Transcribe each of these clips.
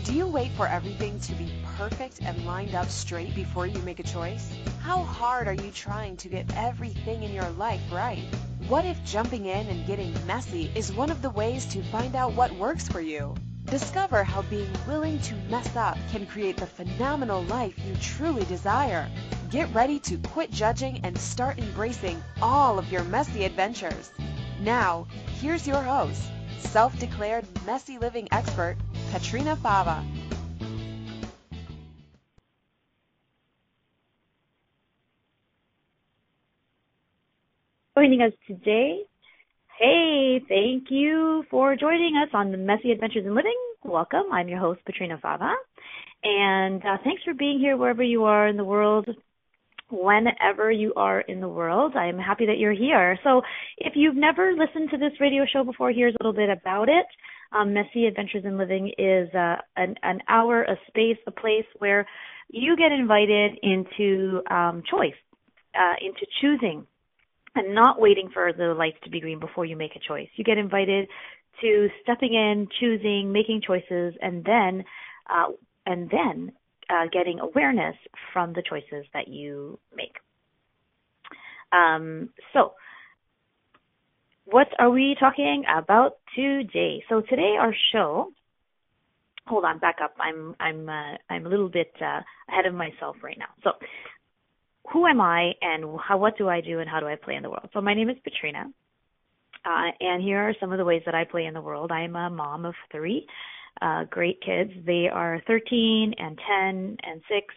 Do you wait for everything to be perfect and lined up straight before you make a choice? How hard are you trying to get everything in your life right? What if jumping in and getting messy is one of the ways to find out what works for you? Discover how being willing to mess up can create the phenomenal life you truly desire. Get ready to quit judging and start embracing all of your messy adventures. Now, here's your host, self-declared messy living expert, Petrina Fava. Joining us today. Hey, thank you for joining us on the Messy Adventures in Living. Welcome. I'm your host, Petrina Fava. And thanks for being here wherever you are in the world, whenever you are in the world. I'm happy that you're here. So if you've never listened to this radio show before, here's a little bit about it. Messy Adventures in Living is an hour, a space, a place where you get invited into choice, into choosing, and not waiting for the lights to be green before you make a choice. You get invited to stepping in, choosing, making choices, and then getting awareness from the choices that you make. So, what are we talking about today? So today our show. Hold on, back up. I'm a little bit ahead of myself right now. So, who am I, and what do I do, and how do I play in the world? So my name is Petrina, and here are some of the ways that I play in the world. I am a mom of three great kids. They are 13 and 10 and 6,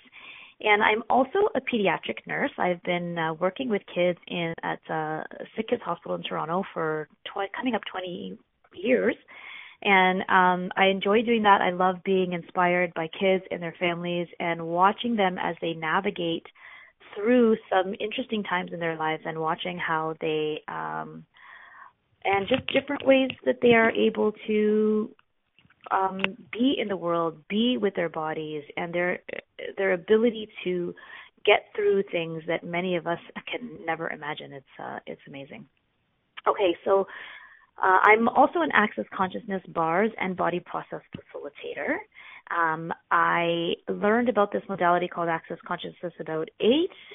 and I'm also a pediatric nurse. I've been working with kids at Sick Kids Hospital in Toronto for coming up 20 years, and I enjoy doing that. I love being inspired by kids and their families and watching them as they navigate through some interesting times in their lives, and watching how they and just different ways that they are able to be in the world, be with their bodies, and their ability to get through things that many of us can never imagine. It's amazing. Okay, so I'm also an Access Consciousness bars and body process facilitator. I learned about this modality called Access Consciousness about 8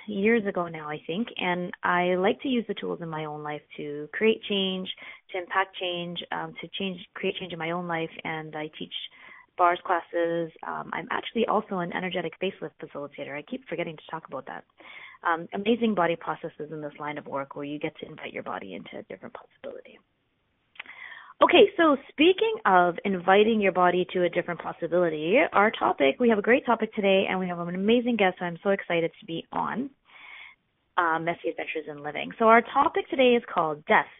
years ago now, I think, and I like to use the tools in my own life to create change, to impact change, create change in my own life, and I teach bars classes. I'm actually also an energetic facelift facilitator. I keep forgetting to talk about that. Amazing body processes in this line of work where you get to invite your body into a different possibility. Okay, so speaking of inviting your body to a different possibility, our topic, we have a great topic today, and we have an amazing guest who I'm so excited to be on, Messy Adventures in Living. So our topic today is called Death,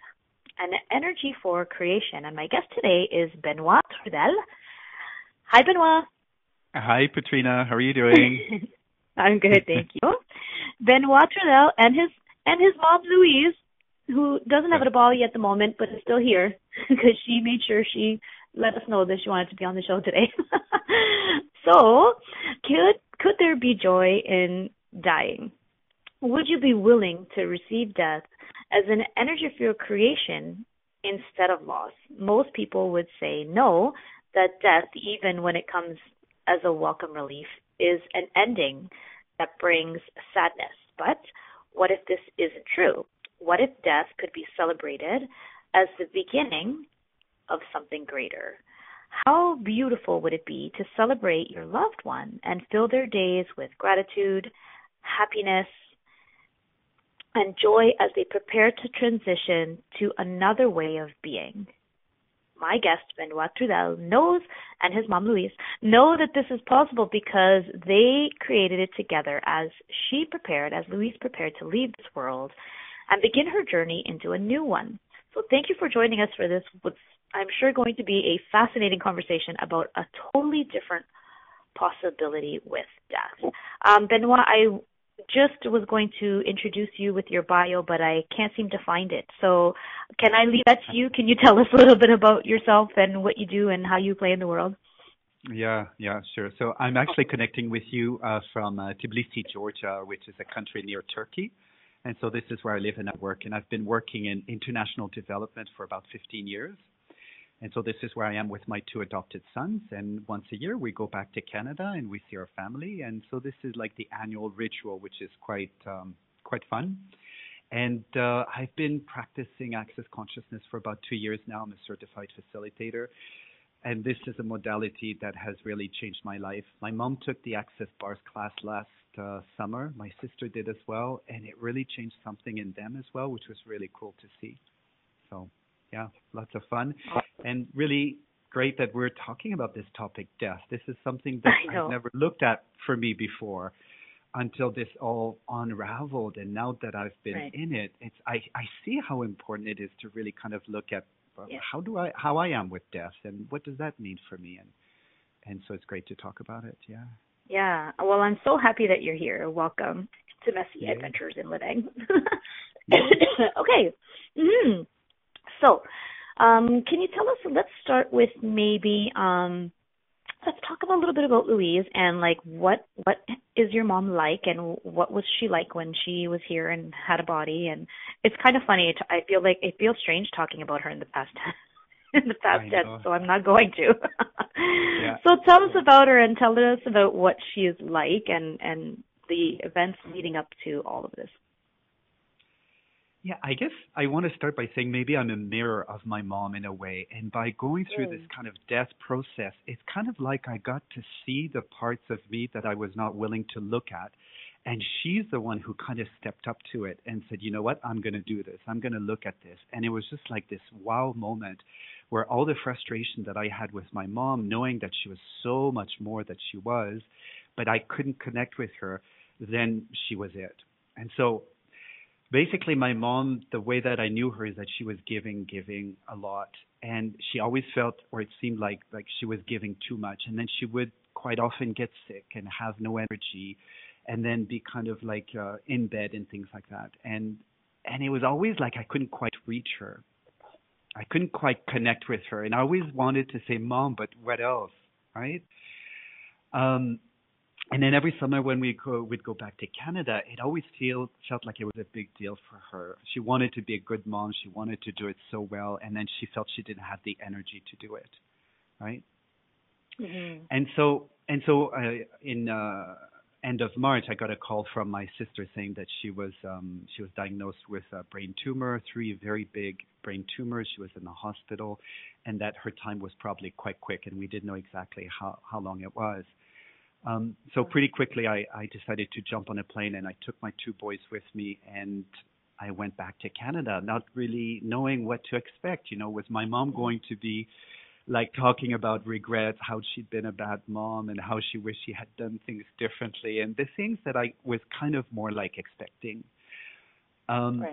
an Energy for Creation, and my guest today is Benoit Trudel. Hi, Benoit. Hi, Petrina. How are you doing? I'm good, thank you. Benoit Trudel and his mom, Louise, who doesn't have a body at the moment, but is still here because she made sure she let us know that she wanted to be on the show today. So, could there be joy in dying? Would you be willing to receive death as an energy for your creation instead of loss? Most people would say no, that death, even when it comes as a welcome relief, is an ending that brings sadness. But what if this isn't true? What if death could be celebrated as the beginning of something greater? How beautiful would it be to celebrate your loved one and fill their days with gratitude, happiness, and joy as they prepare to transition to another way of being? My guest, Benoit Trudel, knows, and his mom, Louise, know that this is possible because they created it together as Louise prepared to leave this world and begin her journey into a new one. So thank you for joining us for this, what's I'm sure going to be a fascinating conversation about a totally different possibility with death. Benoit, I just was going to introduce you with your bio, but I can't seem to find it. So can I leave that to you? Can you tell us a little bit about yourself and what you do and how you play in the world? Yeah, sure. So I'm actually connecting with you from Tbilisi, Georgia, which is a country near Turkey. And so this is where I live and I work. And I've been working in international development for about 15 years. And so this is where I am with my two adopted sons. And once a year, we go back to Canada and we see our family. And so this is like the annual ritual, which is quite fun. And I've been practicing Access Consciousness for about 2 years now. I'm a certified facilitator. And this is a modality that has really changed my life. My mom took the Access Bars class last summer. My sister did as well. And it really changed something in them as well, which was really cool to see. So, yeah, lots of fun. And really great that we're talking about this topic, death. This is something that I've never looked at for me before until this all unraveled. And now that I've been in it, I see how important it is to really kind of look at how I am with death and what does that mean for me. And so it's great to talk about it. Yeah. Yeah. Well, I'm so happy that you're here. Welcome to Messy Adventures in Living. Okay. Mm-hmm. So, can you tell us, let's start with maybe, let's talk a little bit about Louise and like what is your mom like and what was she like when she was here and had a body? And it's kind of funny. I feel like it feels strange talking about her in the past tense, so I'm not going to. So tell us about her and tell us about what she is like and the events leading up to all of this. Yeah, I guess I want to start by saying maybe I'm a mirror of my mom in a way. And by going through this kind of death process, it's kind of like I got to see the parts of me that I was not willing to look at. And she's the one who kind of stepped up to it and said, you know what, I'm going to do this. I'm going to look at this. And it was just like this wow moment where all the frustration that I had with my mom, knowing that she was so much more that she was, but I couldn't connect with her, then she was it. And so basically, my mom, the way that I knew her is that she was giving a lot. And she always felt, or it seemed like she was giving too much. And then she would quite often get sick and have no energy and then be kind of like in bed and things like that. And it was always like I couldn't quite reach her. I couldn't quite connect with her. And I always wanted to say, Mom, but what else, right? And then every summer when we'd go back to Canada, it always felt like it was a big deal for her. She wanted to be a good mom. She wanted to do it so well. And then she felt she didn't have the energy to do it, right? Mm-hmm. And so in end of March, I got a call from my sister saying that she was diagnosed with a brain tumor, 3 very big brain tumors. She was in the hospital, and that her time was probably quite quick, and we didn't know exactly how long it was. So pretty quickly, I decided to jump on a plane, and I took my 2 boys with me, and I went back to Canada, not really knowing what to expect. You know, was my mom going to be like talking about regrets, how she'd been a bad mom, and how she wished she had done things differently, and the things that I was kind of more like expecting. And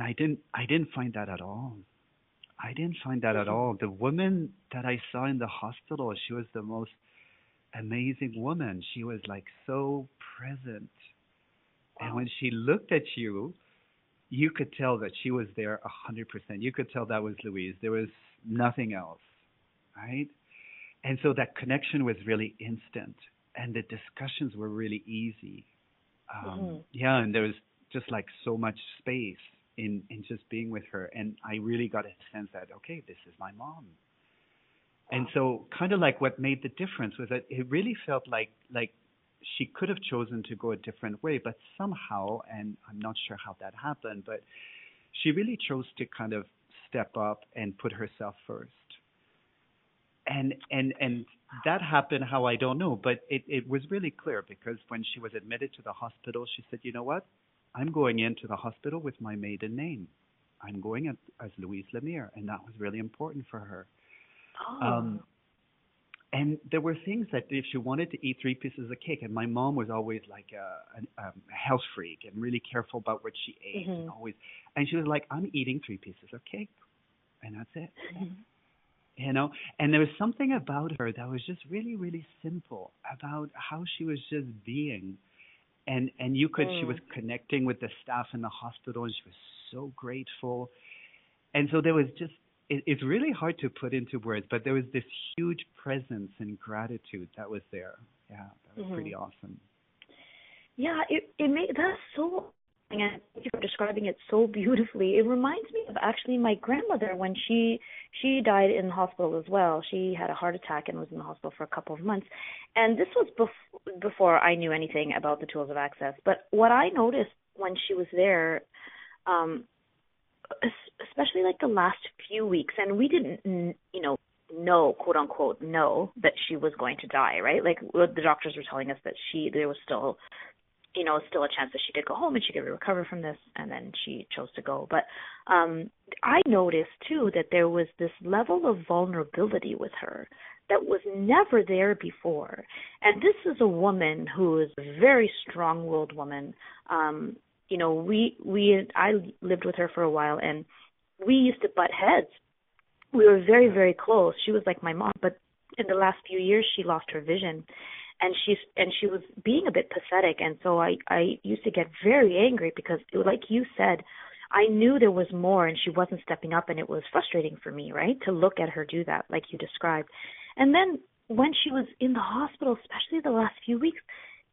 I didn't find that at all. I didn't find that at all. The woman that I saw in the hospital, she was the most amazing woman. She was like so present. And when she looked at you, you could tell that she was there 100%. You could tell that was Louise. There was nothing else, right? And so that connection was really instant. And the discussions were really easy. Yeah, and there was just like so much space in just being with her. And I really got a sense that, okay, this is my mom. And so kind of like what made the difference was that it really felt like she could have chosen to go a different way, but somehow, and I'm not sure how that happened, but she really chose to kind of step up and put herself first. And that happened how I don't know, but it was really clear because when she was admitted to the hospital, she said, you know what? I'm going into the hospital with my maiden name. I'm going as Louise Lemire, and that was really important for her. And there were things that if she wanted to eat 3 pieces of cake, and my mom was always like a health freak and really careful about what she ate, and she was like, I'm eating 3 pieces of cake, and that's it. You know, and there was something about her that was just really, really simple about how she was just being, and you could, she was connecting with the staff in the hospital, and she was so grateful, and so there was just. It's really hard to put into words, but there was this huge presence and gratitude that was there. Yeah, that was pretty awesome. Yeah, it made that's so And thank you for describing it so beautifully. It reminds me of actually my grandmother when she died in the hospital as well. She had a heart attack and was in the hospital for a couple of months. And this was before I knew anything about the tools of access. But what I noticed when she was there, especially like the last few weeks, and we didn't, know, quote unquote, know that she was going to die, right? Like the doctors were telling us that there was still a chance that she did go home and she could recover from this, and then she chose to go. But I noticed, too, that there was this level of vulnerability with her that was never there before. And this is a woman who is a very strong-willed woman. I lived with her for a while, and we used to butt heads. We were very, very close. She was like my mom, but in the last few years, she lost her vision. And she was being a bit pathetic, and so I used to get very angry because, like you said, I knew there was more, and she wasn't stepping up, and it was frustrating for me, right, to look at her do that, like you described. And then when she was in the hospital, especially the last few weeks,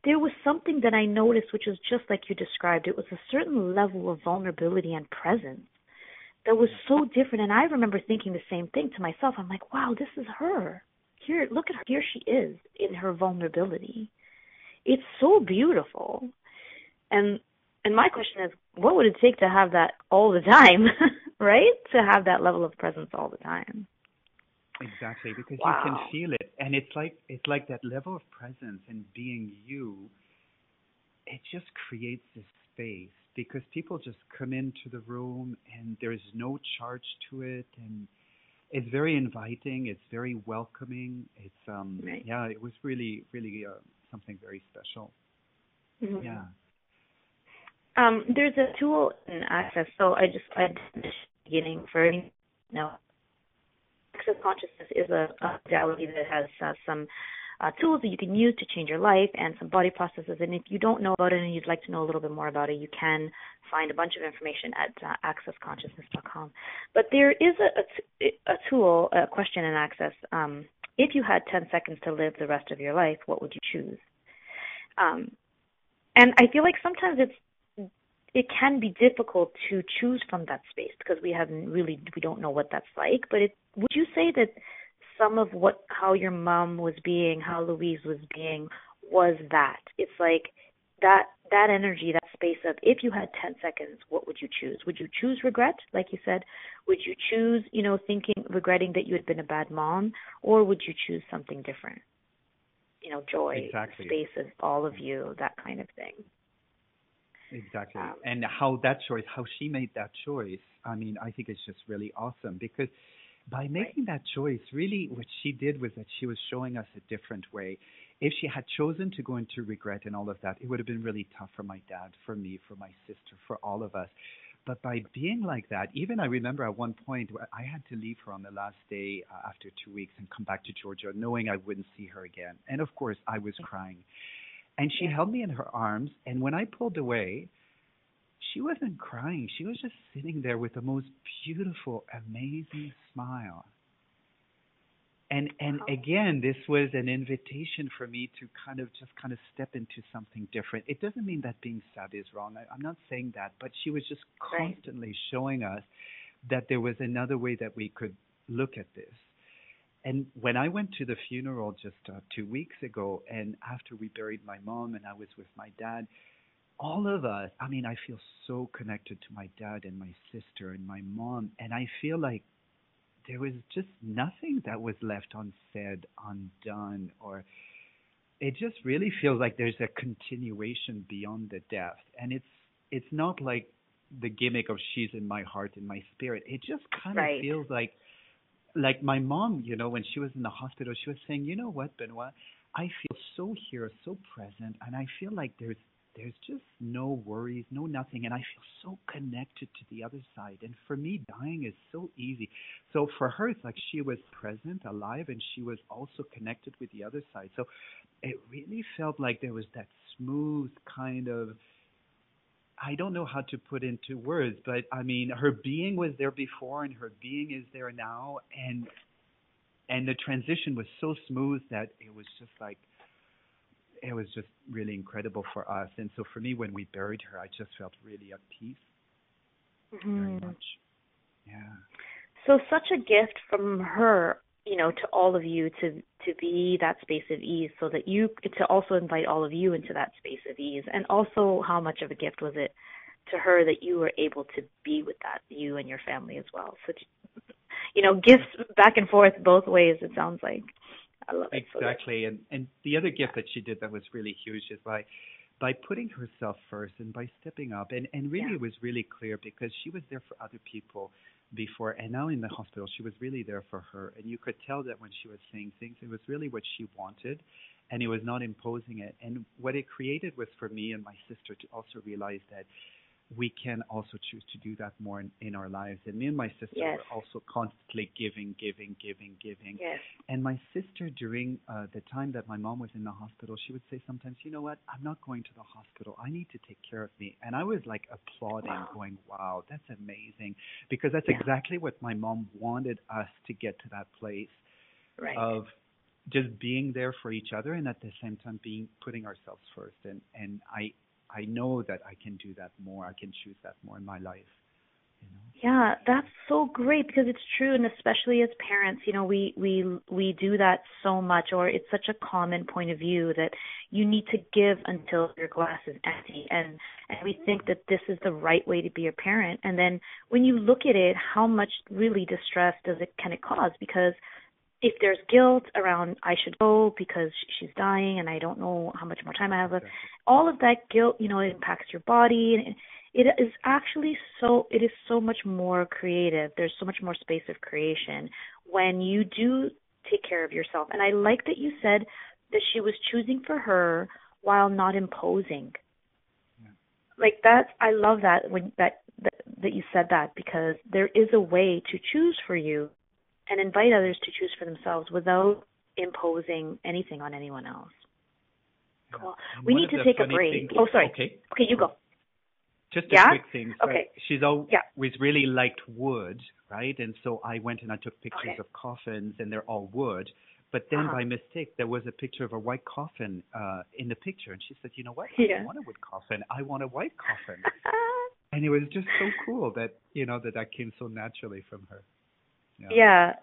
there was something that I noticed, which was just like you described. It was a certain level of vulnerability and presence that was so different. And I remember thinking the same thing to myself. I'm like, wow, this is her. Here, look at her. Here she is in her vulnerability. It's so beautiful. And my question is, what would it take to have that all the time, right? To have that level of presence all the time. Exactly, because Wow. you can feel it, and it's like that level of presence and being you. It just creates this space because people just come into the room and there's no charge to it, and it's very inviting. It's very welcoming. It's Right. yeah. It was really, really something very special. Mm-hmm. Yeah. There's a tool in Access. So I did this beginning for any Access Consciousness is a modality that has some tools that you can use to change your life and some body processes. And if you don't know about it and you'd like to know a little bit more about it, you can find a bunch of information at accessconsciousness.com. But there is a tool, a question in Access. If you had 10 seconds to live the rest of your life, what would you choose? And I feel like sometimes it can be difficult to choose from that space because we don't know what that's like. But would you say that some of how your mom was being, how Louise was being, was that? It's like that energy, that space of, if you had 10 seconds, what would you choose? Would you choose regret, like you said? Would you choose, regretting that you had been a bad mom? Or would you choose something different? Joy, Exactly. space of all of you, that kind of thing. Exactly. And how she made that choice, I mean, I think it's just really awesome because by making that choice, really what she did was that she was showing us a different way. If she had chosen to go into regret and all of that, it would have been really tough for my dad, for me, for my sister, for all of us. But by being like that, even I remember at one point I had to leave her on the last day after 2 weeks and come back to Georgia knowing I wouldn't see her again. And of course, I was crying. And she held me in her arms, and when I pulled away, she wasn't crying. She was just sitting there with the most beautiful, amazing smile. And again, this was an invitation for me to kind of step into something different. It doesn't mean that being sad is wrong. I'm not saying that, but she was just constantly showing us that there was another way that we could look at this. And when I went to the funeral just 2 weeks ago, and after we buried my mom and I was with my dad, all of us, I mean, I feel so connected to my dad and my sister and my mom, and I feel like there was just nothing that was left unsaid, undone, or it just really feels like there's a continuation beyond the death. And it's not like the gimmick of she's in my heart and my spirit. It just kind of feels like my mom, when she was in the hospital, she was saying, you know what, Benoit, I feel so here, so present, and I feel like there's just no worries, no nothing, and I feel so connected to the other side. And for me, dying is so easy. So for her, it's like she was present, alive, and she was also connected with the other side. So it really felt like there was that smooth kind of, I don't know how to put into words, but I mean, her being was there before and her being is there now. And the transition was so smooth that it was just like, it was just really incredible for us. And so for me, when we buried her, I just felt really at peace. Very much. Yeah. So such a gift from her, you know, to all of you to be that space of ease, so that you to also invite all of you into that space of ease. And also, how much of a gift was it to her that you were able to be with that, you and your family as well. So, you know, gifts back and forth both ways, it sounds like. I love it. Exactly. And the other gift that she did that was really huge is by putting herself first and by stepping up. And really, it was really clear because she was there for other people before. And now in the hospital, she was really there for her. And you could tell that when she was saying things, it was really what she wanted. And it was not imposing it. And what it created was for me and my sister to also realize that we can also choose to do that more in our lives. And me and my sister were also constantly giving. Yes. And my sister, during the time that my mom was in the hospital, she would say sometimes, you know what, I'm not going to the hospital. I need to take care of me. And I was like applauding, going, wow, that's amazing. Because that's exactly what my mom wanted us to get to, that place of just being there for each other and at the same time putting ourselves first. And I know that I can do that more. I can choose that more in my life. You know? Yeah, that's so great because it's true, and especially as parents, you know, we do that so much, or it's such a common point of view that you need to give until your glass is empty, and we think that this is the right way to be a parent. And then when you look at it, how much really distress can it cause? Because if there's guilt around I should go because she's dying and I don't know how much more time I have left, all of that guilt, you know, it impacts your body. And it is actually it is so much more creative. There's so much more space of creation when you do take care of yourself. And I like that you said that she was choosing for her while not imposing. Yeah. Like I love that that you said that, because there is a way to choose for you and invite others to choose for themselves without imposing anything on anyone else. Cool. We need to take a break. Oh, sorry. Okay, you go. Just a quick thing. Okay. She's always really liked wood, right? And so I went and I took pictures of coffins, and they're all wood. But then by mistake, there was a picture of a white coffin in the picture. And she said, you know what? I don't want a wood coffin. I want a white coffin. And it was just so cool that, you know, that came so naturally from her. Yeah,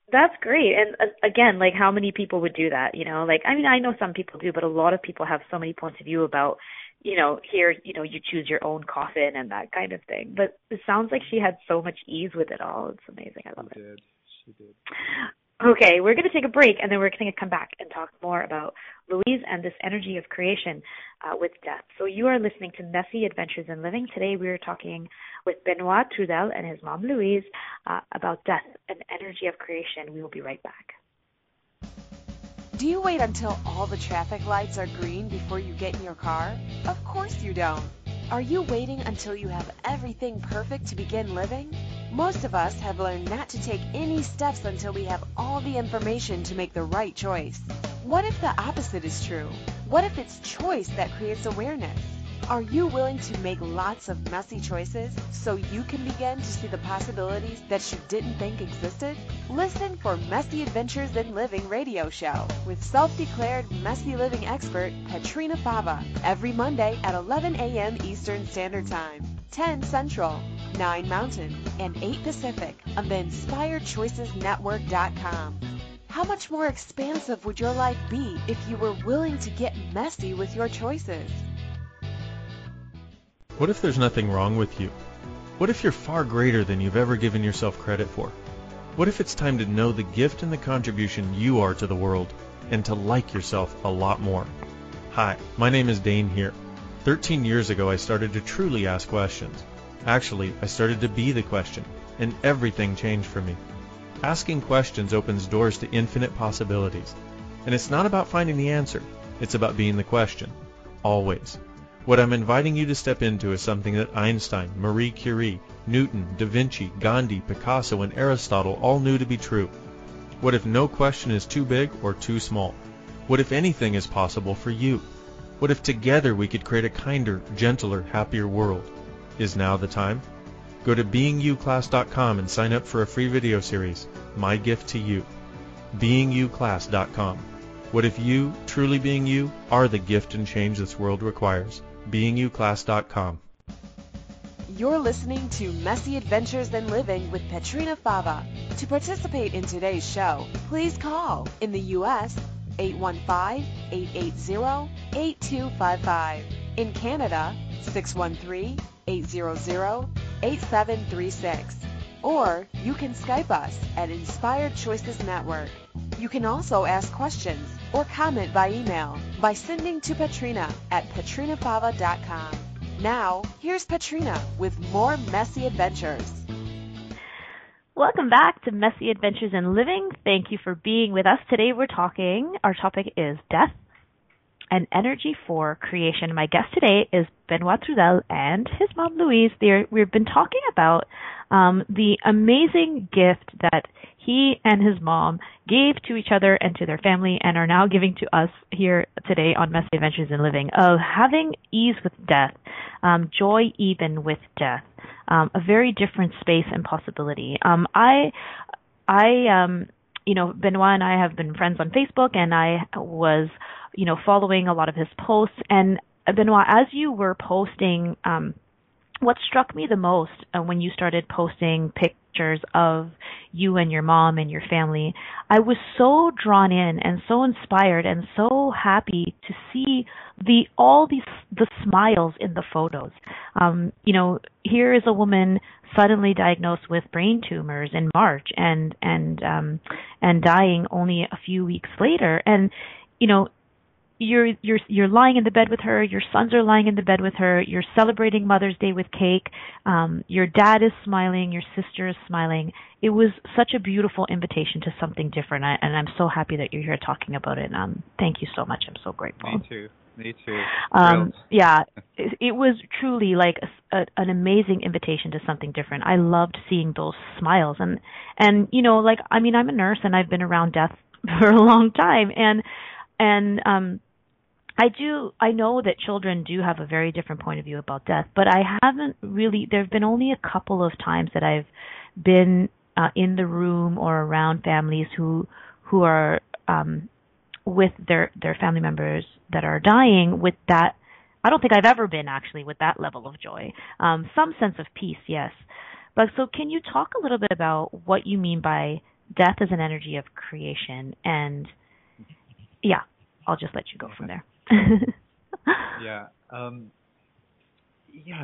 that's great. And again, like, how many people would do that? You know, like, I mean, I know some people do, but a lot of people have so many points of view about, you know, here, you know, you choose your own coffin and that kind of thing. But it sounds like she had so much ease with it all. It's amazing. I love it. She did. Okay, we're going to take a break, and then we're going to come back and talk more about Louise and this energy of creation with death. So you are listening to Messy Adventures in Living. Today we are talking with Benoit Trudel and his mom, Louise, about death and energy of creation. We will be right back. Do you wait until all the traffic lights are green before you get in your car? Of course you don't. Are you waiting until you have everything perfect to begin living? Most of us have learned not to take any steps until we have all the information to make the right choice. What if the opposite is true? What if it's choice that creates awareness? Are you willing to make lots of messy choices so you can begin to see the possibilities that you didn't think existed? Listen for Messy Adventures in Living radio show with self-declared messy living expert Petrina Fava every Monday at 11 a.m. Eastern Standard Time, 10 Central, 9 Mountain, and 8 Pacific on the InspiredChoicesNetwork.com. How much more expansive would your life be if you were willing to get messy with your choices? What if there's nothing wrong with you? What if you're far greater than you've ever given yourself credit for? What if it's time to know the gift and the contribution you are to the world, and to like yourself a lot more? Hi, my name is Dane here. 13 years ago I started to truly ask questions. Actually, I started to be the question, and everything changed for me. Asking questions opens doors to infinite possibilities. And it's not about finding the answer, it's about being the question. Always. What I'm inviting you to step into is something that Einstein, Marie Curie, Newton, Da Vinci, Gandhi, Picasso, and Aristotle all knew to be true. What if no question is too big or too small? What if anything is possible for you? What if together we could create a kinder, gentler, happier world? Is now the time? Go to beingyouclass.com and sign up for a free video series, My Gift to You. beingyouclass.com. What if you, truly being you, are the gift and change this world requires? BeingYouClass.com. You're listening to Messy Adventures in Living with Petrina Fava. To participate in today's show, please call in the U.S. 815-880-8255. In Canada, 613-800-8736. Or you can Skype us at Inspired Choices Network. You can also ask questions or comment by email by sending to Petrina at petrinafava.com. Now, here's Petrina with more Messy Adventures. Welcome back to Messy Adventures in Living. Thank you for being with us. Today our topic is death and energy for creation. My guest today is Benoit Trudel and his mom Louise. We've been talking about the amazing gift that he and his mom gave to each other and to their family and are now giving to us here today on Messy Adventures in Living, of having ease with death, joy even with death, a very different space and possibility. Benoit and I have been friends on Facebook, and I was, following a lot of his posts. And Benoit, as you were posting, what struck me the most when you started posting pictures of you and your mom and your family, I was so drawn in and so inspired and so happy to see the smiles in the photos. Here is a woman suddenly diagnosed with brain tumors in March and dying only a few weeks later, and you're lying in the bed with her, your sons are lying in the bed with her, you're celebrating Mother's Day with cake, your dad is smiling, your sister is smiling. It was such a beautiful invitation to something different, and I'm so happy that you're here talking about it. Thank you so much. I'm so grateful. Me too. Yeah, it was truly like an amazing invitation to something different. I loved seeing those smiles, and I'm a nurse and I've been around death for a long time, and I know that children do have a very different point of view about death, but I haven't really, there have been only a couple of times that I've been in the room or around families who are with their family members that are dying with that. I don't think I've ever been actually with that level of joy. Some sense of peace, yes. But so can you talk a little bit about what you mean by death as an energy of creation? And yeah, I'll just let you go from there.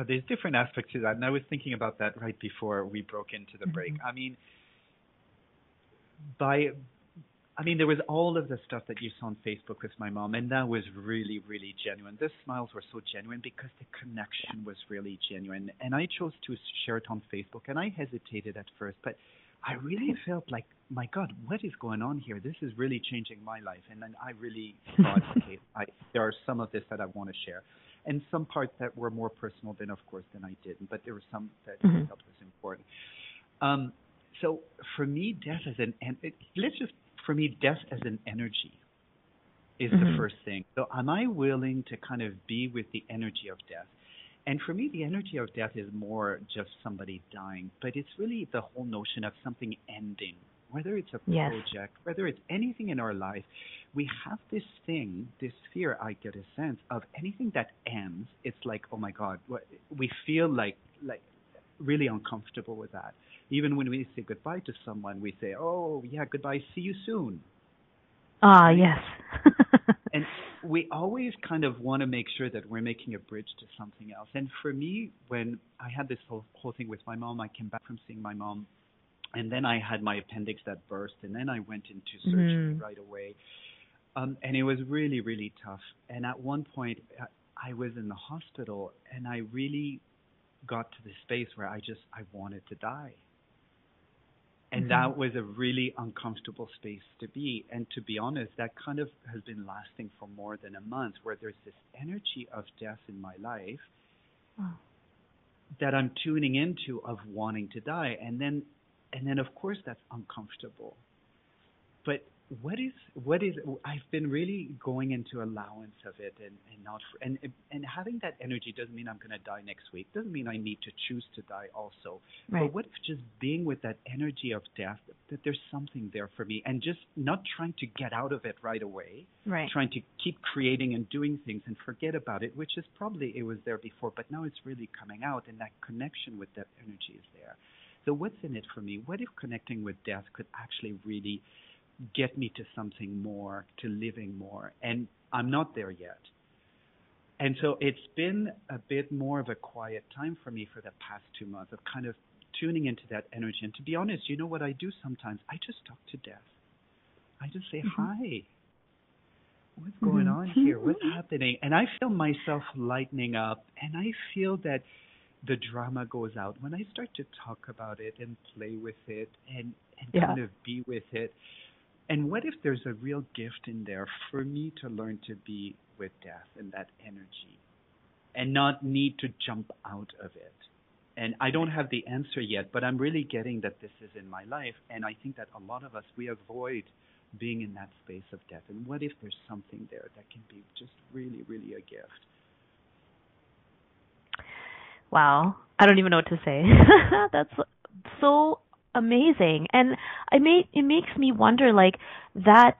There's different aspects to that. And I was thinking about that right before we broke into the break. I mean, there was all of the stuff that you saw on Facebook with my mom, and that was really, really genuine. The smiles were so genuine because the connection was really genuine. And I chose to share it on Facebook, and I hesitated at first, but I really felt like, my God, what is going on here? This is really changing my life. And then I really thought, okay, there are some of this that I want to share. And some parts that were more personal than I didn't, but there were some that I felt was important. So for me, death as an energy is the first thing. So am I willing to kind of be with the energy of death? And for me, the energy of death is more just somebody dying, but it's really the whole notion of something ending, whether it's a project, whether it's anything in our life. We have this fear, I get a sense, of anything that ends. It's like, oh my God, we feel like really uncomfortable with that. Even when we say goodbye to someone, we say, oh yeah, goodbye, see you soon. Right? Yes. And we always kind of want to make sure that we're making a bridge to something else. And for me, when I had this whole thing with my mom, I came back from seeing my mom, and then I had my appendix that burst, and then I went into surgery right away. And it was really, really tough. And at one point, I was in the hospital, and I really got to the space where I wanted to die. And that was a really uncomfortable space to be. And to be honest, that kind of has been lasting for more than a month, where there's this energy of death in my life that I'm tuning into, of wanting to die. And then of course that's uncomfortable. But what is I've been really going into allowance of it, and not and having that energy doesn't mean I'm going to die next week, doesn't mean I need to choose to die also. Right. But what if just being with that energy of death, that there's something there for me, and just not trying to get out of it right away, Right. trying to keep creating and doing things and forget about it, which is probably it was there before, but now it's really coming out, and that connection with that energy is there. So what's in it for me? What if connecting with death could actually really get me to something more, to living more? And I'm not there yet. And so it's been a bit more of a quiet time for me for the past 2 months of kind of tuning into that energy. And to be honest, you know what I do sometimes? I just talk to death. I just say, hi, what's going on here? What's happening? And I feel myself lightening up, and I feel that the drama goes out when I start to talk about it and play with it and kind of be with it. And what if there's a real gift in there for me to learn to be with death and that energy and not need to jump out of it? And I don't have the answer yet, but I'm really getting that this is in my life. And I think that a lot of us, we avoid being in that space of death. And what if there's something there that can be just really, really a gift? Wow. I don't even know what to say. That's so amazing. And it makes me wonder, like, that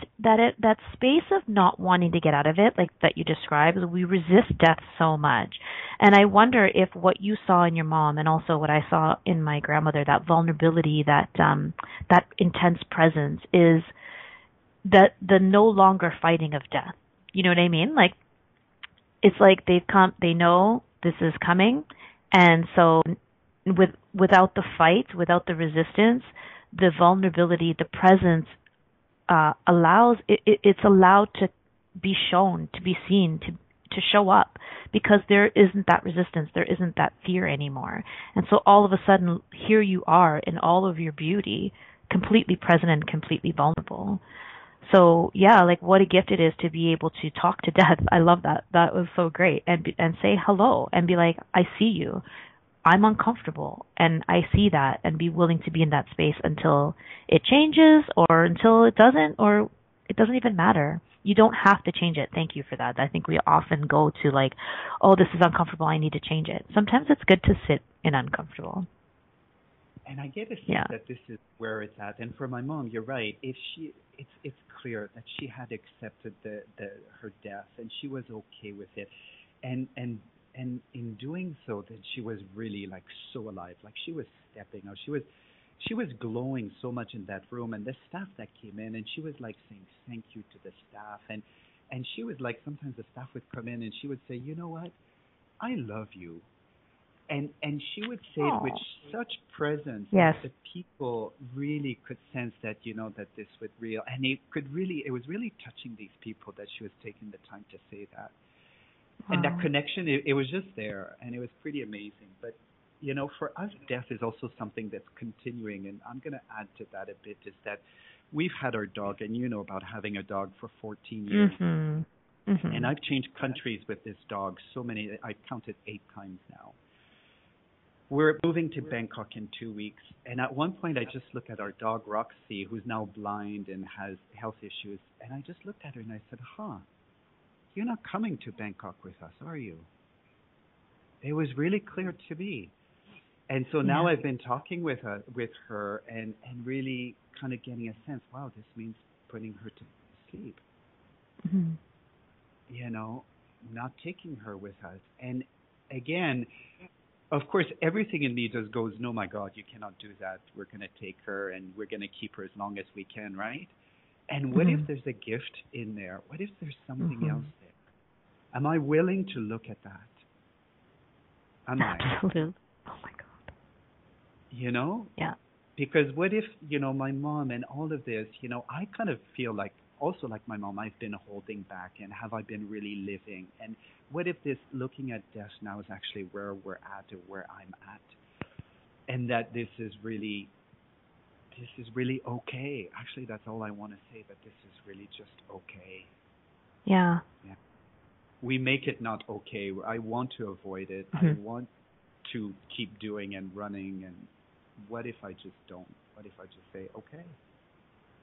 space of not wanting to get out of it, like that you described, we resist death so much. And I wonder if what you saw in your mom and also what I saw in my grandmother, that vulnerability, that intense presence, is that the no longer fighting of death. You know what I mean? Like, it's like they know this is coming. And so without the fight, without the resistance, the vulnerability, the presence it's allowed to be shown, to be seen, to show up, because there isn't that resistance, there isn't that fear anymore. And so all of a sudden, here you are in all of your beauty, completely present and completely vulnerable. So yeah, like, what a gift it is to be able to talk to death. I love that. That was so great. And say hello and be like, I see you. I'm uncomfortable and I see that, and be willing to be in that space until it changes or until it doesn't, or it doesn't even matter. You don't have to change it. Thank you for that. I think we often go to like, oh, this is uncomfortable, I need to change it. Sometimes it's good to sit in uncomfortable. And I get a sense that this is where it's at. And for my mom, you're right. It's clear that she had accepted her death, and she was okay with it, and in doing so, that she was really like so alive, like she was stepping out. She was glowing so much in that room, and the staff that came in, and she was like saying thank you to the staff, and she was like, sometimes the staff would come in and she would say, you know what, I love you. And she would say it with such presence that the people really could sense that, you know, that this was real. And it was really touching these people that she was taking the time to say that. Wow. And that connection, it was just there, and it was pretty amazing. But, you know, for us, death is also something that's continuing. And I'm going to add to that a bit, is that we've had our dog, and you know about having a dog for 14 years. Mm-hmm. Mm-hmm. And I've changed countries with this dog I've counted 8 times now. We're moving to Bangkok in 2 weeks, and at one point I just looked at our dog Roxy, who's now blind and has health issues, and I just looked at her and I said, you're not coming to Bangkok with us, are you? It was really clear to me. And so now I've been talking with her and really kind of getting a sense, wow, this means putting her to sleep. Mm-hmm. You know, not taking her with us. And again, of course, everything in me just goes, no, my God, you cannot do that. We're going to take her and we're going to keep her as long as we can, right? And what if there's a gift in there? What if there's something else there? Am I willing to look at that? Am I? Absolutely. Oh, my God. You know? Yeah. Because what if, you know, my mom and all of this, you know, I kind of feel like, also like my mom, I've been holding back, and have I been really living? And what if this looking at death now is actually where we're at, or where I'm at, and that this is really okay. Actually, that's all I want to say, that this is really just okay. Yeah. Yeah. We make it not okay. I want to avoid it. Mm-hmm. I want to keep doing and running. And what if I just don't? What if I just say, okay?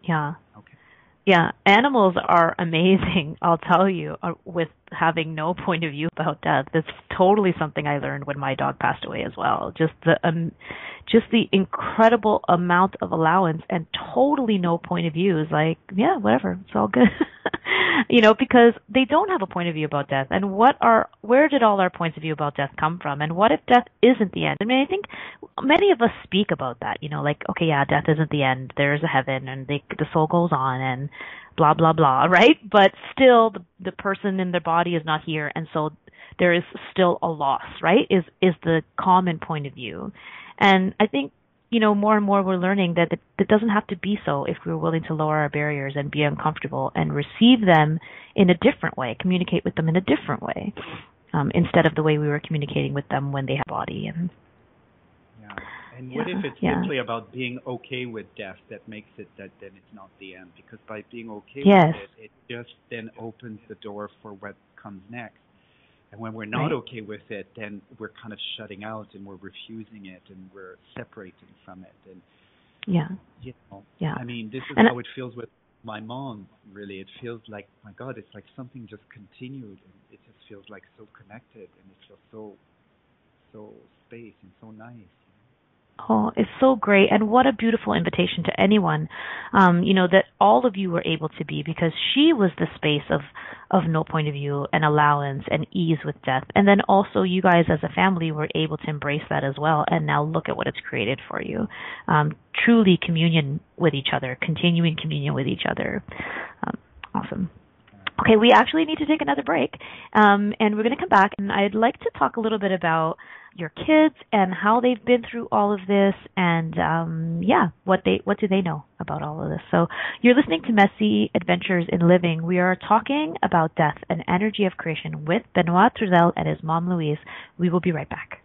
Yeah. Okay. Yeah, animals are amazing, I'll tell you, with having no point of view about death. That's totally something I learned when my dog passed away as well. Just the incredible amount of allowance and totally no point of view is like, yeah, whatever, it's all good. Because they don't have a point of view about death. And where did all our points of view about death come from? And what if death isn't the end? I mean, I think many of us speak about that, like, okay, yeah, death isn't the end. There's a heaven and the soul goes on and blah, blah, blah, right? But still the person in their body is not here. And so there is still a loss, right? Is the common point of view. And I think, more and more we're learning that it doesn't have to be so if we're willing to lower our barriers and be uncomfortable and receive them in a different way, communicate with them in a different way, instead of the way we were communicating with them when they had a body. And what if it's simply about being okay with death that makes it that then it's not the end? Because by being okay with it just then opens the door for what comes next. And when we're not okay with it, then we're kind of shutting out and we're refusing it and we're separating from it. And I mean, this is how it feels with my mom, really. It feels like, my God, it's like something just continued, and it just feels like so connected, and it feels so space and so nice. Oh, it's so great. And what a beautiful invitation to anyone, that all of you were able to be, because she was the space of no point of view and allowance and ease with death. And then also you guys as a family were able to embrace that as well. And now look at what it's created for you. Truly communion with each other, continuing communion with each other. Awesome. Okay, we actually need to take another break, and we're going to come back, and I'd like to talk a little bit about your kids and how they've been through all of this, and what do they know about all of this. So you're listening to Messy Adventures in Living. We are talking about death and energy of creation with Benoit Trudel and his mom Louise. We will be right back.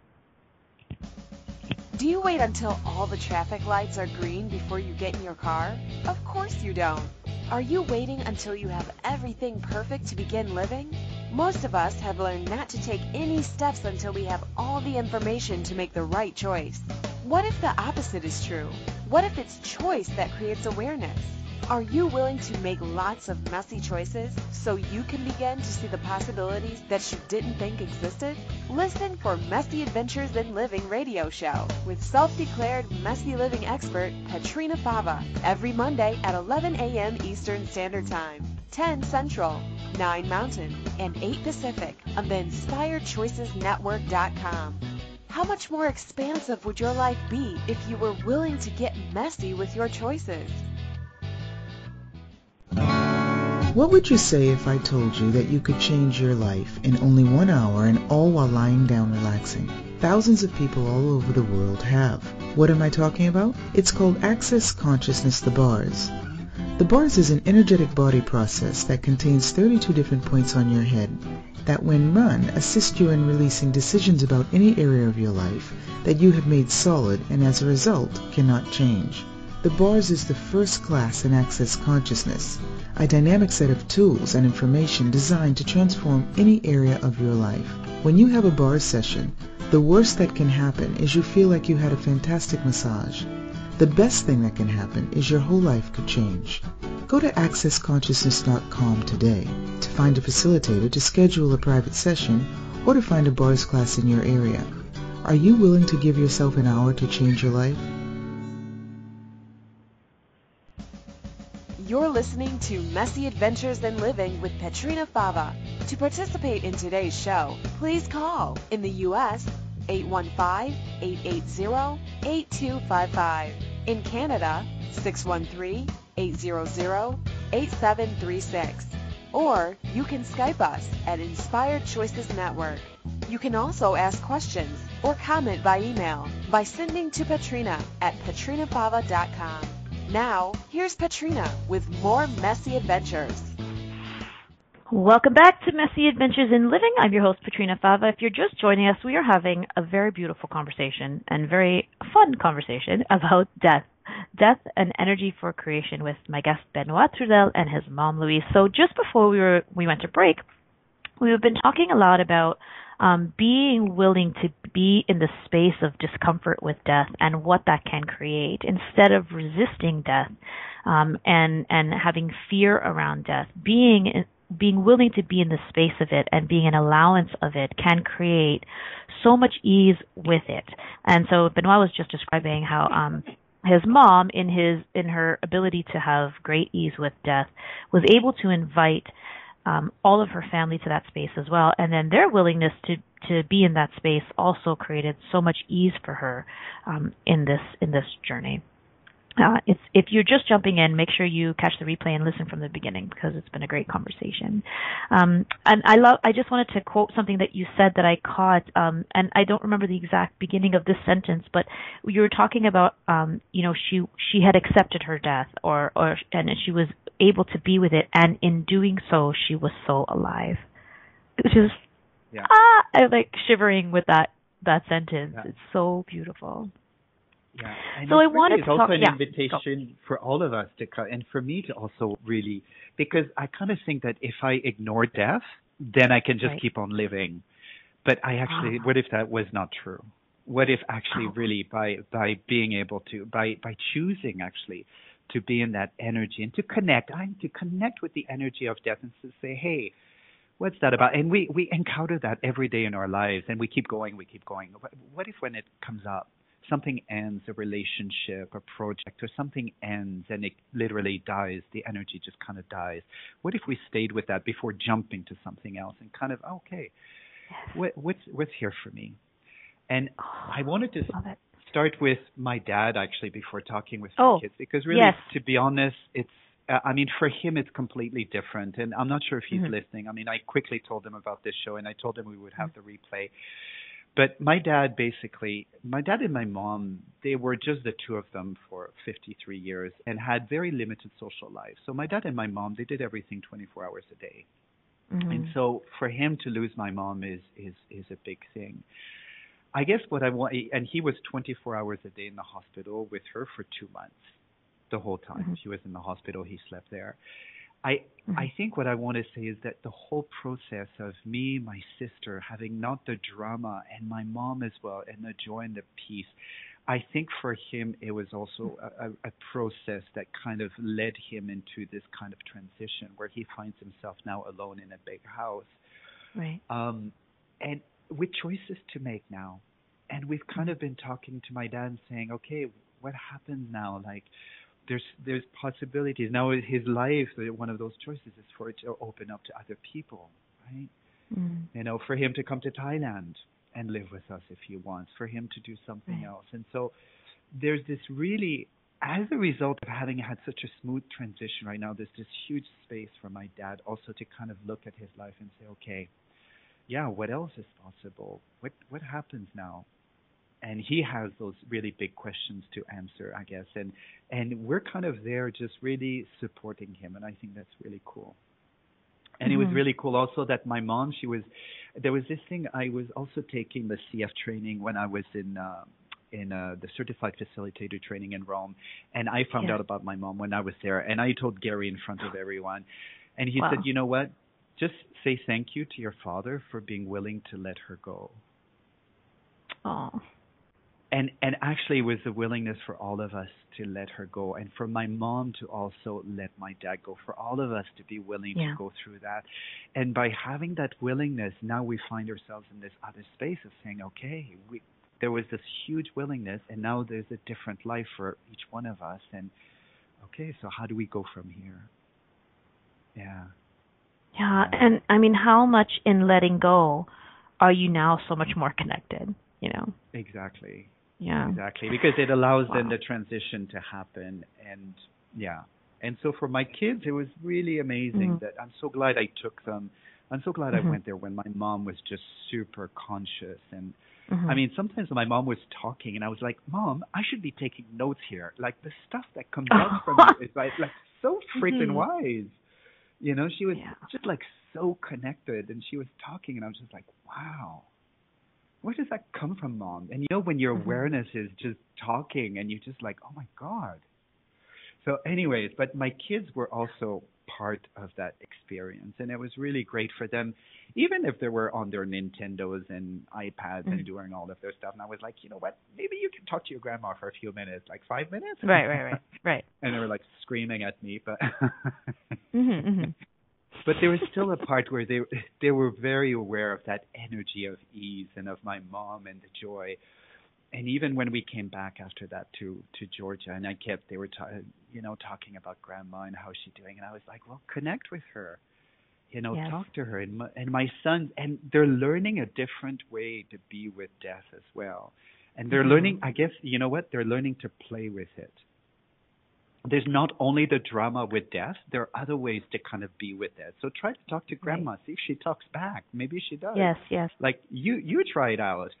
Do you wait until all the traffic lights are green before you get in your car? Of course you don't. Are you waiting until you have everything perfect to begin living? Most of us have learned not to take any steps until we have all the information to make the right choice. What if the opposite is true? What if it's choice that creates awareness? Are you willing to make lots of messy choices so you can begin to see the possibilities that you didn't think existed? Listen for Messy Adventures in Living radio show with self-declared messy living expert Petrina Fava every Monday at 11 a.m. Eastern Standard Time, 10 Central, 9 Mountain, and 8 Pacific on the InspiredChoicesNetwork.com. How much more expansive would your life be if you were willing to get messy with your choices? What would you say if I told you that you could change your life in only 1 hour and all while lying down relaxing? Thousands of people all over the world have. What am I talking about? It's called Access Consciousness, the bars. The bars is an energetic body process that contains 32 different points on your head that, when run, assist you in releasing decisions about any area of your life that you have made solid and as a result cannot change. The bars is the first class in Access Consciousness, a dynamic set of tools and information designed to transform any area of your life. When you have a bars session, the worst that can happen is you feel like you had a fantastic massage. The best thing that can happen is your whole life could change. Go to accessconsciousness.com today to find a facilitator to schedule a private session or to find a bars class in your area. Are you willing to give yourself an hour to change your life? You're listening to Messy Adventures in Living with Petrina Fava. To participate in today's show, please call in the U.S. 815-880-8255. In Canada, 613-800-8736. Or you can Skype us at Inspired Choices Network. You can also ask questions or comment by email by sending to Petrina at petrinafava.com. Now, here's Petrina with more Messy Adventures. Welcome back to Messy Adventures in Living. I'm your host, Petrina Fava. If you're just joining us, we are having a very beautiful conversation and very fun conversation about death and energy for creation with my guest, Benoit Trudel, and his mom, Louise. So just before we went to break, we've been talking a lot about being willing to be in the space of discomfort with death and what that can create instead of resisting death. and having fear around death, being willing to be in the space of it and being an allowance of it can create so much ease with it. And so Benoit was just describing how his mom, in her ability to have great ease with death, was able to invite all of her family to that space as well, and then their willingness to be in that space also created so much ease for her in this journey. If you're just jumping in, make sure you catch the replay and listen from the beginning, because it's been a great conversation. And I just wanted to quote something that you said that I caught, and I don't remember the exact beginning of this sentence, but you were talking about, she had accepted her death, and she was able to be with it, and in doing so, she was so alive. Which is, I'm like shivering with that sentence. Yeah. It's so beautiful. Yeah, and so I wanted to talk. It's also an invitation for all of us to come, and for me to also really, because I kind of think that if I ignore death, then I can just keep on living. But I actually, what if that was not true? What if actually really by being able to, by choosing actually to be in that energy and to connect with the energy of death and to say, hey, what's that about? And we encounter that every day in our lives, and we keep going. What if when it comes up, something ends, a relationship, a project, or something ends and it literally dies, the energy just kind of dies. What if we stayed with that before jumping to something else and kind of, okay, what's here for me? And I wanted to start with my dad, actually, before talking with my kids, because really, to be honest, it's, for him, it's completely different. And I'm not sure if he's listening. I quickly told him about this show, and I told him we would have the replay. But my dad and my mom, they were just the two of them for 53 years and had very limited social lives. So my dad and my mom, they did everything 24 hours a day. Mm-hmm. And so for him to lose my mom is a big thing. I guess what I want, and he was 24 hours a day in the hospital with her for 2 months, the whole time. Mm-hmm. She was in the hospital, he slept there. I think what I want to say is that the whole process of me, my sister, having not the drama, and my mom as well, and the joy and the peace, I think for him it was also a process that kind of led him into this kind of transition where he finds himself now alone in a big house. Right. And with choices to make now. And we've kind of been talking to my dad and saying, okay, what happens now? Like, there's possibilities. Now his life, one of those choices is for it to open up to other people, right? Mm. For him to come to Thailand and live with us if he wants, for him to do something else. And so there's this really, as a result of having had such a smooth transition right now, there's this huge space for my dad also to kind of look at his life and say, okay, what else is possible? What happens now? And he has those really big questions to answer, I guess. And we're kind of there just really supporting him. And I think that's really cool. And it was really cool also that my mom, there was this thing, I was also taking the CF training when I was in the certified facilitator training in Rome. And I found out about my mom when I was there. And I told Gary in front of everyone. And he said, you know what? Just say thank you to your father for being willing to let her go. Oh. And actually, it was the willingness for all of us to let her go, and for my mom to also let my dad go, for all of us to be willing to go through that. And by having that willingness, now we find ourselves in this other space of saying, okay, there was this huge willingness, and now there's a different life for each one of us. And okay, so how do we go from here? Yeah, and how much in letting go are you now so much more connected, Exactly. Yeah. Exactly, because it allows then the transition to happen. And so for my kids, it was really amazing that I'm so glad I took them. I'm so glad I went there when my mom was just super conscious. And sometimes my mom was talking and I was like, Mom, I should be taking notes here. Like the stuff that comes out from you is like so freaking wise. She was just like so connected, and she was talking and I was just like, wow. Where does that come from, Mom? And when your awareness is just talking and you're just like, oh my God. So anyways, but my kids were also part of that experience. And it was really great for them, even if they were on their Nintendos and iPads and doing all of their stuff. And I was like, you know what, maybe you can talk to your grandma for a few minutes, like 5 minutes. Right. And they were like screaming at me, but Mm-hmm. but there was still a part where they were very aware of that energy of ease and of my mom and the joy. And even when we came back after that to Georgia, and they were talking about grandma and how she's doing, and I was like, well, connect with her, Yes. talk to her, and my sons, and they're learning a different way to be with death as well, and they're learning. I guess you know what, they're learning to play with it. There's not only the drama with death, there are other ways to kind of be with it. So try to talk to grandma, see if she talks back. Maybe she does. Yes. Like you try it out.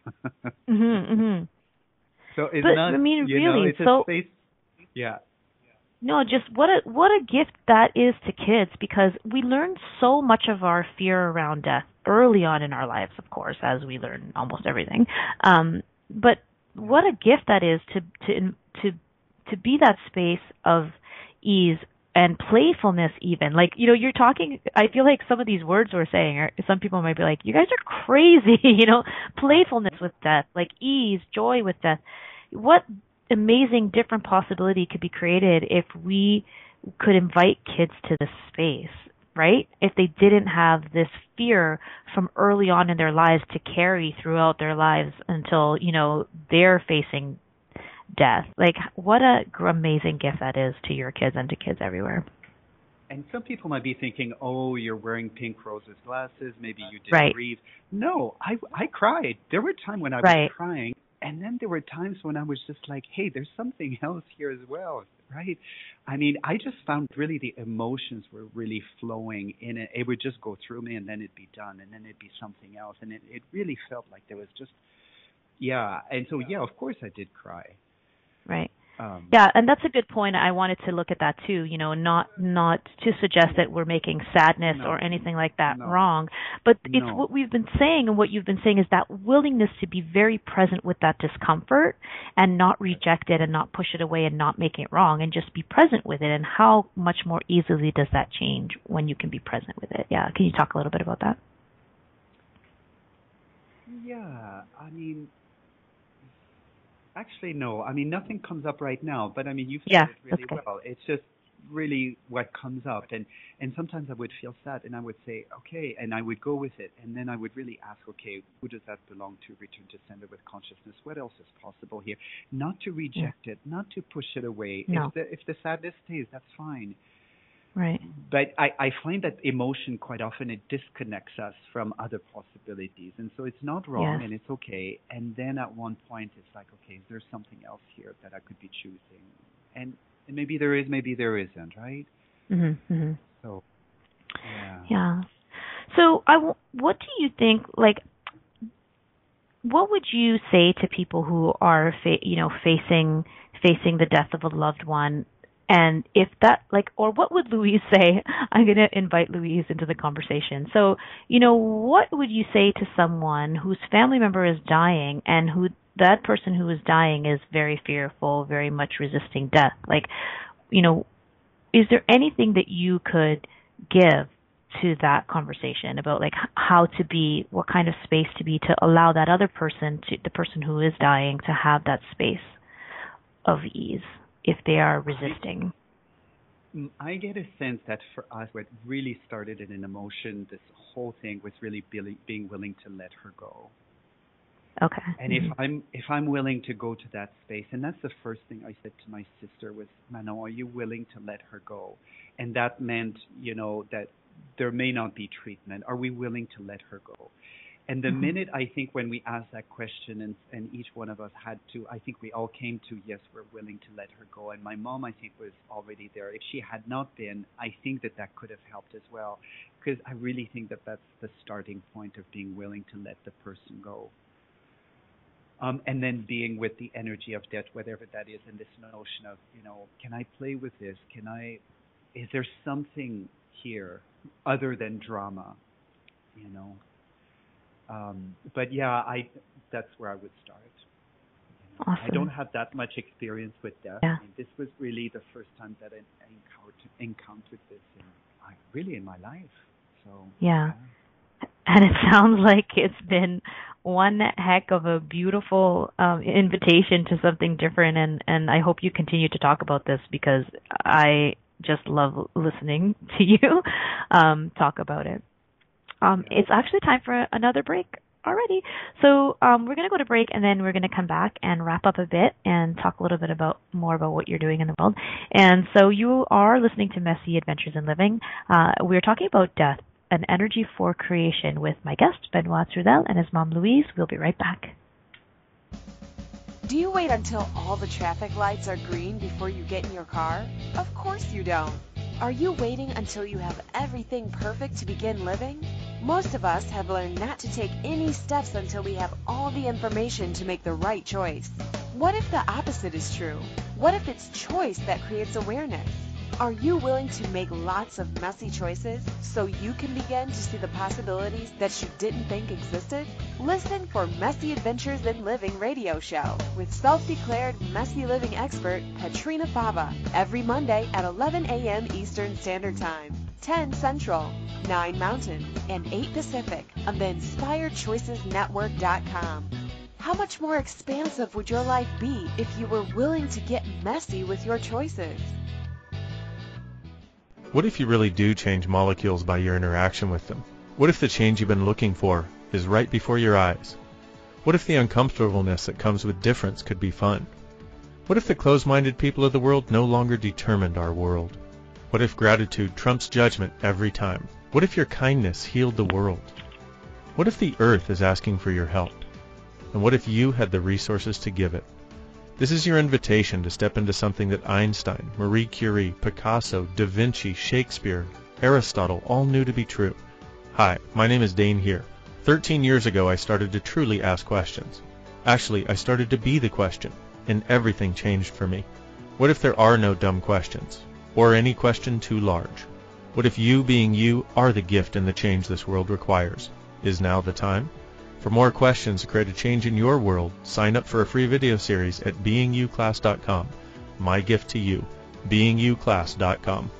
So it's But not, I mean, really, it's so a space. Yeah. no, just what a gift that is to kids, because we learn so much of our fear around death early on in our lives, of course, as we learn almost everything. But what a gift that is to be that space of ease and playfulness, even. Like, you're talking, I feel like some of these words we're saying, or some people might be like, you guys are crazy, playfulness with death, like ease, joy with death. What amazing different possibility could be created if we could invite kids to this space, right? If they didn't have this fear from early on in their lives to carry throughout their lives until, they're facing death. Like, what a amazing gift that is to your kids and to kids everywhere. And some people might be thinking, oh, you're wearing pink roses glasses, maybe you didn't breathe. No, I cried. There were times when I was crying, and then there were times when I was just like, hey, there's something else here as well, right? I mean, I just found really the emotions were really flowing in it. It would just go through me, and then it'd be done, and then it'd be something else. And it really felt like there was just, And so, of course I did cry. Right. And that's a good point. I wanted to look at that too, not to suggest that we're making sadness or anything like that wrong, but it's what we've been saying, and what you've been saying is that willingness to be very present with that discomfort and not reject it and not push it away and not make it wrong, and just be present with it. And how much more easily does that change when you can be present with it? Yeah. Can you talk a little bit about that? Yeah. I mean, actually, no. I mean, nothing comes up right now, but I mean, you've said it really well. It's just really what comes up. And sometimes I would feel sad, and I would say, okay, and I would go with it. And then I would really ask, okay, who does that belong to? Return to sender with consciousness. What else is possible here? Not to reject it, not to push it away. No. If the sadness stays, that's fine. Right. But I find that emotion quite often, it disconnects us from other possibilities. And so it's not wrong, and it's okay. And then at one point it's like, okay, is there something else here that I could be choosing? And maybe there is, maybe there isn't, right? Mm-hmm. So, yeah. So what do you think, like, what would you say to people who are, facing the death of a loved one? And if that, or what would Louise say? I'm going to invite Louise into the conversation. So, what would you say to someone whose family member is dying, and who that person who is dying is very fearful, very much resisting death? Like, is there anything that you could give to that conversation about, like, how to be, what kind of space to be, to allow that other person, the person who is dying, to have that space of ease if they are resisting? I get a sense that for us, what really started in an emotion, this whole thing was really being willing to let her go. Okay. And if I'm willing to go to that space, and that's the first thing I said to my sister was, Manon, are you willing to let her go? And that meant, that there may not be treatment. Are we willing to let her go? And the minute, I think, when we asked that question, and each one of us had to, I think we all came to, yes, we're willing to let her go. And my mom, I think, was already there. If she had not been, I think that could have helped as well. Because I really think that's the starting point of being willing to let the person go. And then being with the energy of death, whatever that is, and this notion of, can I play with this? Is there something here other than drama, But that's where I would start. Awesome. I don't have that much experience with death. Yeah. I mean, this was really the first time that I encountered this. And really in my life. So Yeah. And it sounds like it's been one heck of a beautiful invitation to something different. And I hope you continue to talk about this because I just love listening to you talk about it. It's actually time for another break already. So we're going to go to break, and then we're going to come back and wrap up a bit and talk a little bit more about what you're doing in the world. And so you are listening to Messy Adventures in Living. We're talking about death, an energy for creation, with my guest, Benoit Trudel, and his mom, Louise. We'll be right back. Do you wait until all the traffic lights are green before you get in your car? Of course you don't. Are you waiting until you have everything perfect to begin living? Most of us have learned not to take any steps until we have all the information to make the right choice. What if the opposite is true? What if it's choice that creates awareness? Are you willing to make lots of messy choices so you can begin to see the possibilities that you didn't think existed? Listen for Messy Adventures in Living radio show with self-declared messy living expert Petrina Fava every Monday at 11 a.m. Eastern Standard Time, 10 Central, 9 Mountain, and 8 Pacific on the InspiredChoicesNetwork.com. How much more expansive would your life be if you were willing to get messy with your choices? What if you really do change molecules by your interaction with them? What if the change you've been looking for is right before your eyes? What if the uncomfortableness that comes with difference could be fun? What if the closed-minded people of the world no longer determined our world? What if gratitude trumps judgment every time? What if your kindness healed the world? What if the earth is asking for your help? And what if you had the resources to give it? This is your invitation to step into something that Einstein, Marie Curie, Picasso, Da Vinci, Shakespeare, Aristotle all knew to be true. Hi, my name is Dane here. 13 years ago I started to truly ask questions. Actually, I started to be the question, and everything changed for me. What if there are no dumb questions? Or any question too large? What if you being you are the gift and the change this world requires? Is now the time? For more questions to create a change in your world, sign up for a free video series at beingyouclass.com. My gift to you, beingyouclass.com.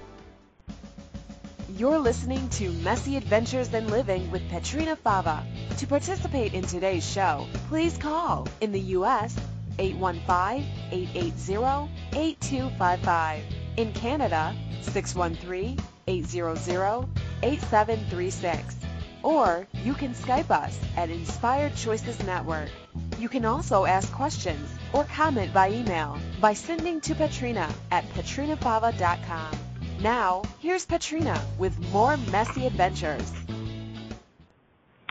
You're listening to Messy Adventures in Living with Petrina Fava. To participate in today's show, please call in the U.S. 815-880-8255. In Canada, 613-800-8736. Or you can Skype us at Inspired Choices Network. You can also ask questions or comment by email by sending to Petrina at petrinafava.com. Now, here's Petrina with more Messy Adventures.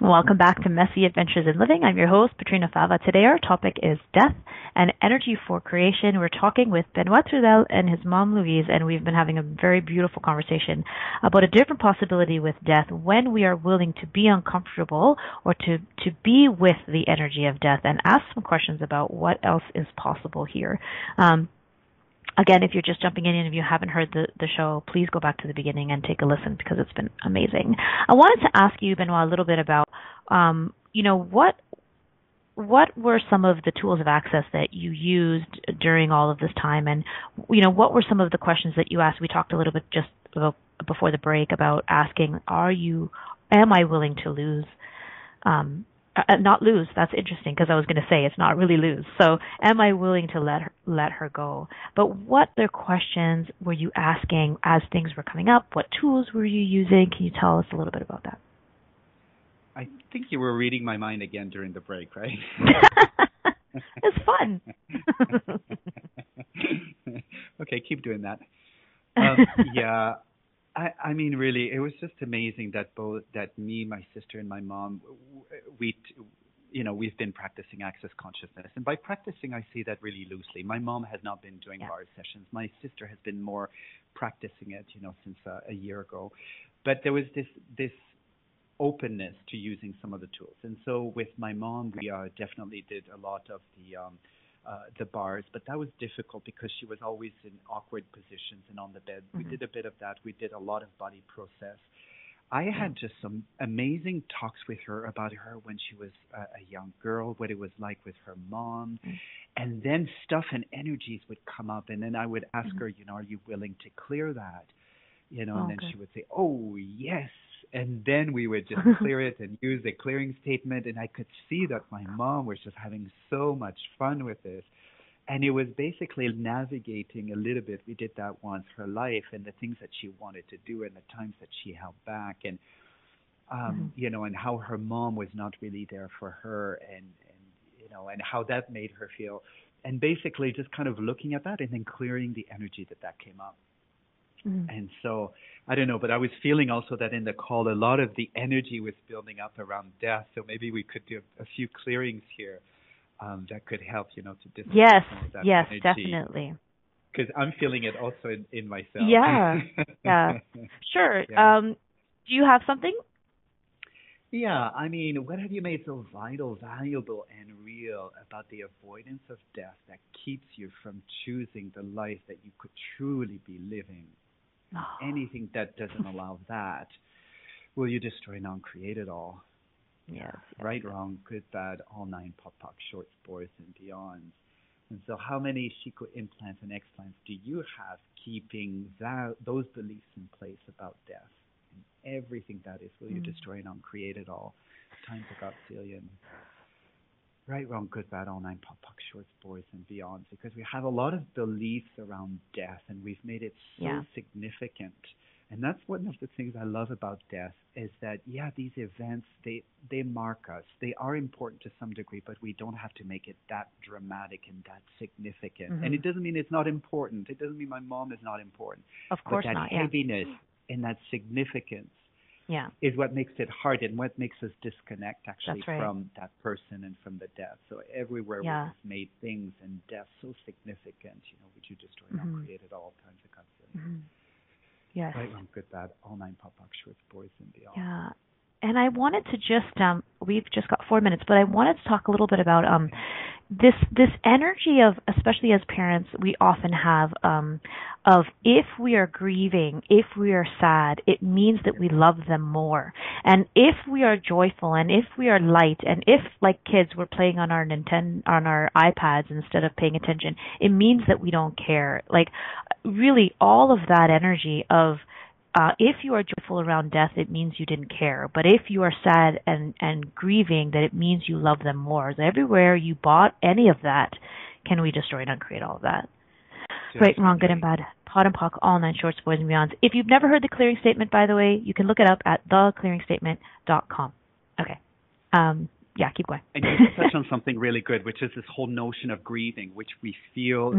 Welcome back to Messy Adventures in Living. I'm your host, Petrina Fava. Today our topic is death and energy for creation. We're talking with Benoit Trudel and his mom, Louise, and we've been having a very beautiful conversation about a different possibility with death when we are willing to be uncomfortable or to be with the energy of death and ask some questions about what else is possible here. Again, if you're just jumping in and if you haven't heard the show, please go back to the beginning and take a listen because it's been amazing. I wanted to ask you, Benoit, a little bit about, what were some of the tools of access that you used during all of this time, and what were some of the questions that you asked? We talked a little bit just before the break about asking, am I willing to lose? Not lose. That's interesting because I was going to say it's not really lose. So, am I willing to let her go? But what other questions were you asking as things were coming up? What tools were you using? Can you tell us a little bit about that? I think you were reading my mind again during the break, right? It's fun. Okay, keep doing that. Yeah. I mean, really, it was just amazing that me, my sister, and my mom, we've been practicing access consciousness. And by practicing, I see that really loosely. My mom has not been doing bar sessions. My sister has been more practicing it, since a year ago. But there was this openness to using some of the tools. And so with my mom, we definitely did a lot of the bars, but that was difficult because she was always in awkward positions and on the bed. We did a bit of that. We did a lot of body process. I had just some amazing talks with her about her when she was a young girl, what it was like with her mom. And then stuff and energies would come up, and then I would ask her, are you willing to clear that? and then good. she would say, "Oh, yes." And then we would just clear it and use the clearing statement. And I could see that my mom was just having so much fun with this. And it was basically navigating a little bit. We did that once, her life and the things that she wanted to do and the times that she held back, and and how her mom was not really there for her, and and how that made her feel, and basically just kind of looking at that and then clearing the energy that came up. And so I don't know, but I was feeling also that in the call, a lot of the energy was building up around death. So maybe we could do a few clearings here. That could help, to dissipate some of that energy. Definitely. Because I'm feeling it also in myself. Yeah, sure. Yeah. Do you have something? Yeah, I mean, what have you made so vital, valuable, and real about the avoidance of death that keeps you from choosing the life that you could truly be living? Anything that doesn't allow that, will you destroy, non-create it all? Yes. Right, wrong, good, bad, all 9 pop, short, spores, and beyonds. And so how many Shiko implants and explants do you have keeping those beliefs in place about death? And everything that is, will you destroy, non-create it all? Times a godzillion. Right, wrong, good, bad, all 9 pop, short, spores, and beyonds. Because we have a lot of beliefs around death, and we've made it so significant. And that's one of the things I love about death is that, these events, they mark us. They are important to some degree, but we don't have to make it that dramatic and that significant. And it doesn't mean it's not important. It doesn't mean my mom is not important. Of course but that not. heaviness and that significance is what makes it hard and what makes us disconnect actually from that person and from the death. So everywhere we have made things and death so significant, would you destroy, not create it all times a godzillion. Yes. Right, wrong, good, bad, all 9 pop, short, spores, and beyond. Yeah. And I wanted to just, we've just got 4 minutes, but I wanted to talk a little bit about this energy of, especially as parents, we often have of if we are grieving, if we are sad, it means that we love them more. And if we are joyful, and if we are light, and if, like kids, we're playing on our on our iPads instead of paying attention, it means that we don't care. Like, really, all of that energy of if you are joyful around death, it means you didn't care. But if you are sad and grieving, that it means you love them more. So everywhere you bought any of that, can we destroy and uncreate all of that? Right, wrong, good and bad, pot and pock, all 9 shorts, boys and beyonds. If you've never heard the clearing statement, by the way, you can look it up at theclearingstatement.com. Okay. Keep going. And you touched on something really good, which is this whole notion of grieving, which we feel,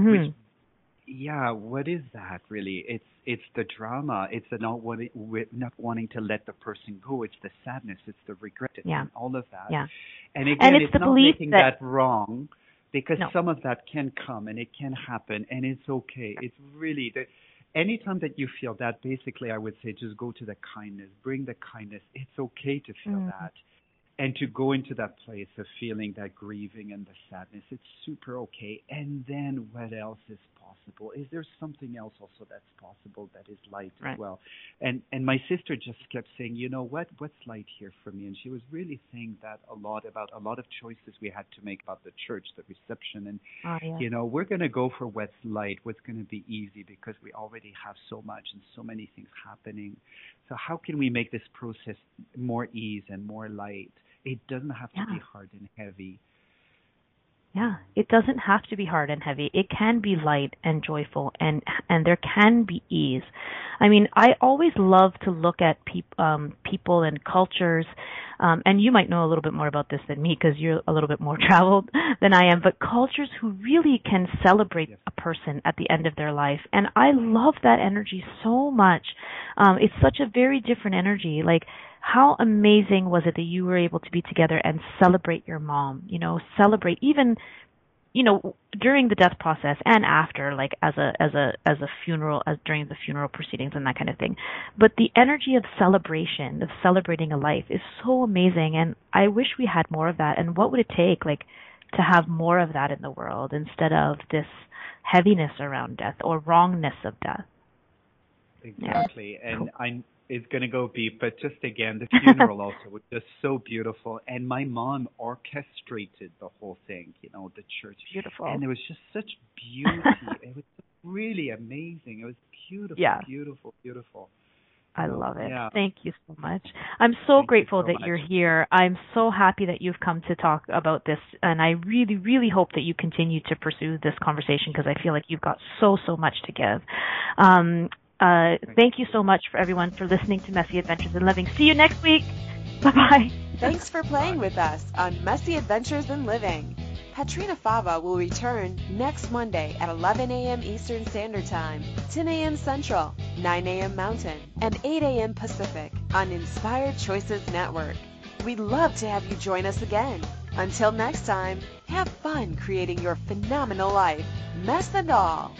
what is that really? It's the drama. It's the not wanting to let the person go. It's the sadness. It's the regret. And all of that. Yeah. And again, it's not making that wrong, because some of that can come and it can happen, and it's okay. It's really anytime that you feel that, basically, I would say just go to the kindness. Bring the kindness. It's okay to feel that. And to go into that place of feeling that grieving and the sadness, it's super okay. And then what else is possible? Is there something else also that's possible that is light as well? And my sister just kept saying, what's light here for me? And she was really saying that a lot about a lot of choices we had to make about the church, the reception. And, we're going to go for what's light, what's going to be easy, because we already have so much and so many things happening. So how can we make this process more ease and more light? It doesn't have to be hard and heavy. Yeah, it doesn't have to be hard and heavy. It can be light and joyful, and there can be ease. I mean, I always love to look at people and cultures, and you might know a little bit more about this than me because you're a little bit more traveled than I am, but cultures who really can celebrate a person at the end of their life. And I love that energy so much. It's such a very different energy. Like, how amazing was it that you were able to be together and celebrate your mom, celebrate even, during the death process and after, like as a funeral, during the funeral proceedings and that kind of thing. But the energy of celebration, of celebrating a life, is so amazing. And I wish we had more of that. And what would it take, like, to have more of that in the world instead of this heaviness around death or wrongness of death? Exactly. Yeah. And it's going to go deep, but just again, the funeral also was just so beautiful. And my mom orchestrated the whole thing, the church. Beautiful. And there was just such beauty. It was really amazing. It was beautiful, beautiful, beautiful. I love it. Yeah. Thank you so much. I'm so Thank you grateful so that much. you're here. I'm so happy that you've come to talk about this, and I really, really hope that you continue to pursue this conversation because I feel like you've got so much to give. Thank you so much for everyone for listening to Messy Adventures in Living. See you next week. Bye-bye. Thanks for playing with us on Messy Adventures in Living. Petrina Fava will return next Monday at 11 a.m. Eastern Standard Time, 10 a.m. Central, 9 a.m. Mountain, and 8 a.m. Pacific on Inspired Choices Network. We'd love to have you join us again. Until next time, have fun creating your phenomenal life, mess and all.